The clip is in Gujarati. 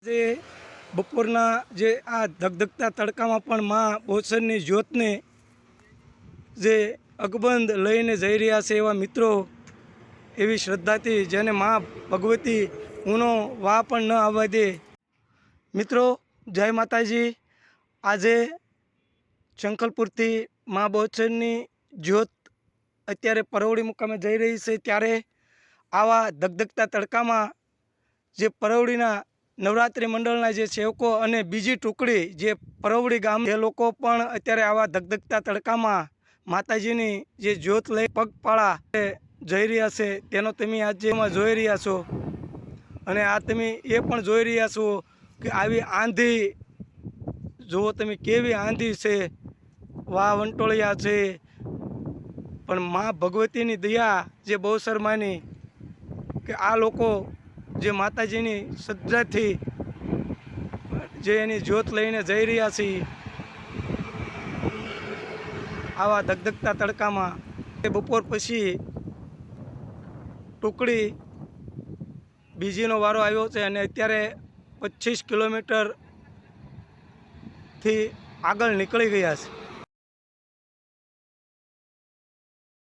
જે બપોરના જે આ ધગધગતા તડકામાં પણ માં બોસરની જ્યોતને જે અકબંધ લઈને જઈ રહ્યા છે એવા મિત્રો એવી શ્રદ્ધાથી જેને માં ભગવતી ઊનો વાહ પણ ન આવવા દે. મિત્રો જય માતાજી. આજે શંખલપુરથી માં બોસરની જ્યોત અત્યારે પરવડી મુકામે જઈ રહી છે, ત્યારે આવા ધગધગતા તડકામાં જે પરવડીના નવરાત્રિ મંડળના જે સેવકો અને બીજી ટુકડી જે પરવડી ગામ એ લોકો પણ અત્યારે આવા ધગધગતા તડકામાં માતાજીની જે જ્યોત લઈ પગપાળા જઈ રહ્યા છે તેનો તમે આજે જોઈ રહ્યા છો. અને આ તમે એ પણ જોઈ રહ્યા છો કે આવી આંધી જુઓ તમે, કેવી આંધી છે, વાહ વંટોળિયા છે, પણ મા ભગવતીની દયા જે બહુસરમાની કે આ લોકો જે માતાજીની શ્રદ્ધાથી જે એની જ્યોત લઈને જઈ રહ્યા છે આવા ધગધગતા તડકામાં. બપોર પછી ટુકડી બીજીનો વારો આવ્યો છે અને અત્યારે 25 કિલોમીટરથી આગળ નીકળી ગયા છે.